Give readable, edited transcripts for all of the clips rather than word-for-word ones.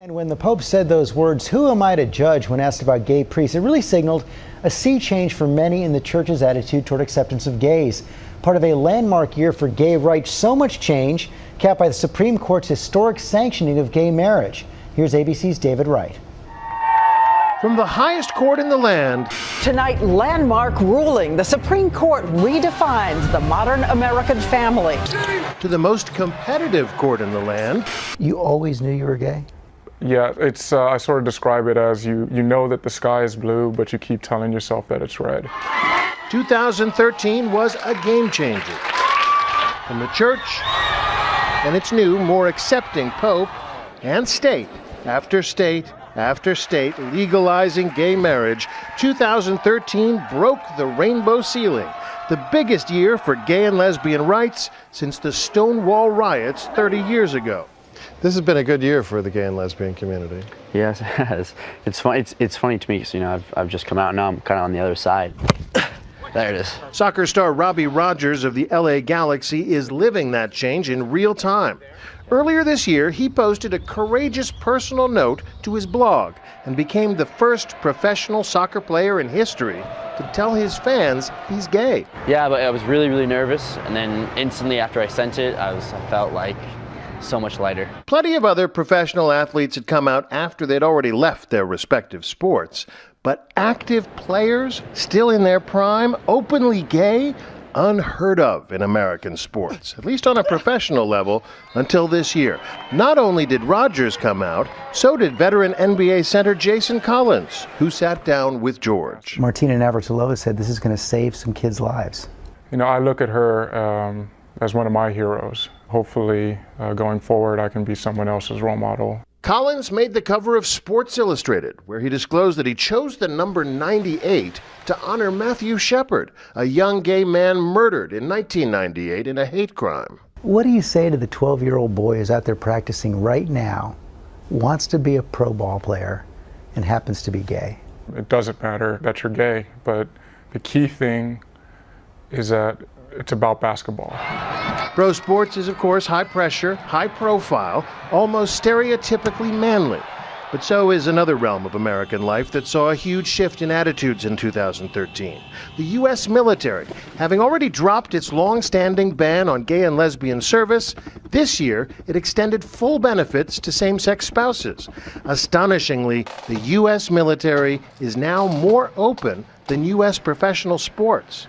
And when the Pope said those words, "Who am I to judge?" when asked about gay priests, it really signaled a sea change for many in the church's attitude toward acceptance of gays. Part of a landmark year for gay rights, so much change, capped by the Supreme Court's historic sanctioning of gay marriage. Here's ABC's David Wright. From the highest court in the land. Tonight, landmark ruling. The Supreme Court redefines the modern American family. To the most competitive court in the land. You always knew you were gay? Yeah, it's I sort of describe it as you know that the sky is blue, but you keep telling yourself that it's red. 2013 was a game changer. And the church and its new, more accepting Pope and state after state after state legalizing gay marriage, 2013 broke the rainbow ceiling, the biggest year for gay and lesbian rights since the Stonewall riots 30 years ago. This has been a good year for the gay and lesbian community. Yes, it has. It's funny to me because, I've just come out and now I'm kind of on the other side. There it is. Soccer star Robbie Rogers of the LA Galaxy is living that change in real time. Earlier this year, he posted a courageous personal note to his blog and became the first professional soccer player in history to tell his fans he's gay. Yeah, but I was really, really nervous, and then instantly after I sent it, I felt like so much lighter. Plenty of other professional athletes had come out after they'd already left their respective sports. But active players, still in their prime, openly gay, unheard of in American sports, at least on a professional level, until this year. Not only did Rogers come out, so did veteran NBA center Jason Collins, who sat down with George. Martina Navratilova said this is going to save some kids' lives. I look at her as one of my heroes. Hopefully, going forward, I can be someone else's role model. Collins made the cover of Sports Illustrated, where he disclosed that he chose the number 98 to honor Matthew Shepard, a young gay man murdered in 1998 in a hate crime. What do you say to the 12-year-old boy who's out there practicing right now, wants to be a pro ball player, and happens to be gay? It doesn't matter that you're gay, but the key thing is that it's about basketball. Pro sports is, of course, high pressure, high profile, almost stereotypically manly. But so is another realm of American life that saw a huge shift in attitudes in 2013. The U.S. military, having already dropped its long-standing ban on gay and lesbian service, this year it extended full benefits to same-sex spouses. Astonishingly, the U.S. military is now more open than U.S. professional sports.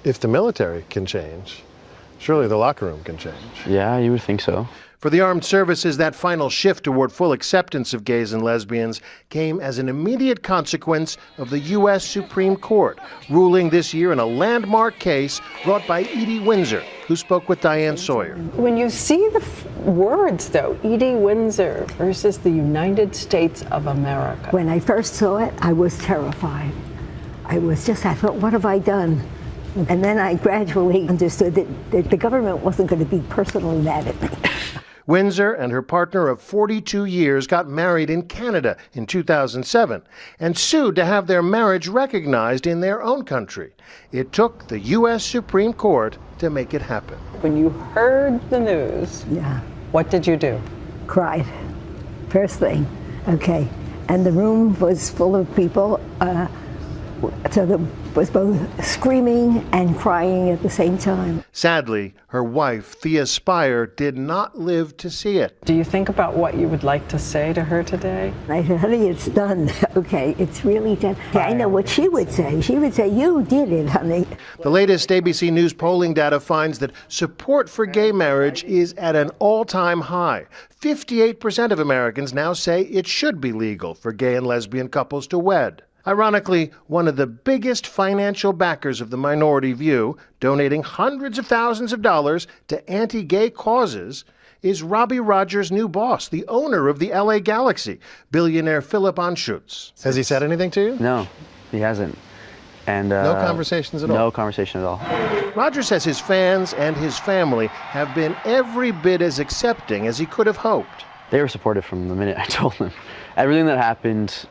If the military can change, surely the locker room can change. Yeah, you would think so. For the armed services, that final shift toward full acceptance of gays and lesbians came as an immediate consequence of the U.S. Supreme Court, ruling this year in a landmark case brought by Edie Windsor, who spoke with Diane Sawyer. When you see the words, though, Edie Windsor versus the United States of America. When I first saw it, I was terrified. I thought, what have I done? And then I gradually understood that the government wasn't going to be personally mad at me. Windsor and her partner of 42 years got married in Canada in 2007 and sued to have their marriage recognized in their own country. It took the U.S. Supreme Court to make it happen. When you heard the news, yeah, what did you do? Cried. First thing, okay. And the room was full of people, so there was both screaming and crying at the same time. Sadly, her wife, Thea Spire, did not live to see it. Do you think about what you would like to say to her today? I said, honey, it's done. Okay, it's really done. I know what she would say. She would say, you did it, honey. The latest ABC News polling data finds that support for gay marriage is at an all-time high. 58% of Americans now say it should be legal for gay and lesbian couples to wed. Ironically, one of the biggest financial backers of the minority view, donating hundreds of thousands of dollars to anti-gay causes, is Robbie Rogers' new boss, the owner of the LA Galaxy, billionaire Philip Anschutz. Has he said anything to you? No, he hasn't. And no conversations at all? No conversation at all. Rogers says his fans and his family have been every bit as accepting as he could have hoped. They were supportive from the minute I told them. Everything that happened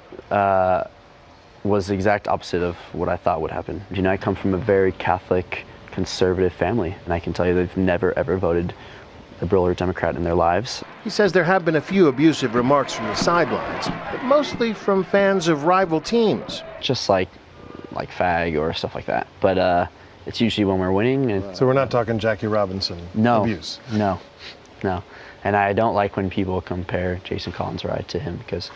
was the exact opposite of what I thought would happen. I come from a very Catholic, conservative family, and I can tell you they've never, ever voted liberal or Democrat in their lives. He says there have been a few abusive remarks from the sidelines, but mostly from fans of rival teams. Just like fag or stuff like that. But it's usually when we're winning. So we're not talking Jackie Robinson abuse? No. And I don't like when people compare Jason Collins' ride to him, because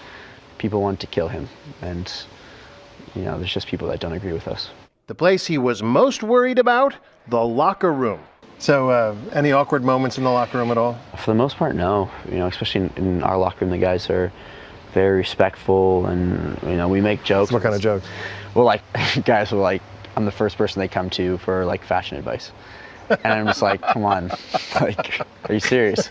people want to kill him. And, you know, there's just people that don't agree with us. The place he was most worried about? The locker room. So any awkward moments in the locker room at all? For the most part, no. You know, especially in our locker room, the guys are very respectful, and, you know, we make jokes. What kind of jokes? Well, like, guys will, like, I'm the first person they come to for, like, fashion advice. And I'm just like, come on, like, are you serious?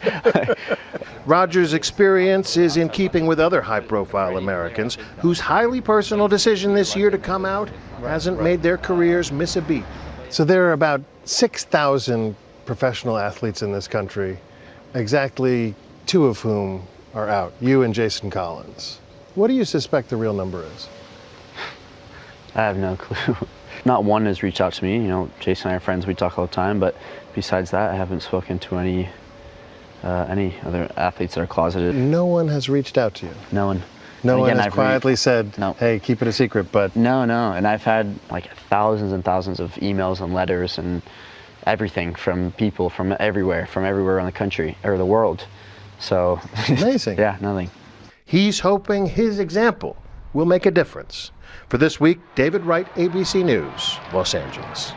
Rogers' experience is in keeping with other high-profile Americans whose highly personal decision this year to come out hasn't made their careers miss a beat. So there are about 6,000 professional athletes in this country, exactly 2 of whom are out, you and Jason Collins. What do you suspect the real number is? I have no clue. Not one has reached out to me. You know, Jason and I are friends, we talk all the time, but besides that, I haven't spoken to any other athletes that are closeted. No one has reached out to you? No one. No one has quietly said, no. Hey, keep it a secret, but... No, and I've had like thousands and thousands of emails and letters and everything from people from everywhere around the country, or the world. So... Amazing. Yeah, nothing. He's hoping his example will make a difference. For This Week, David Wright, ABC News, Los Angeles.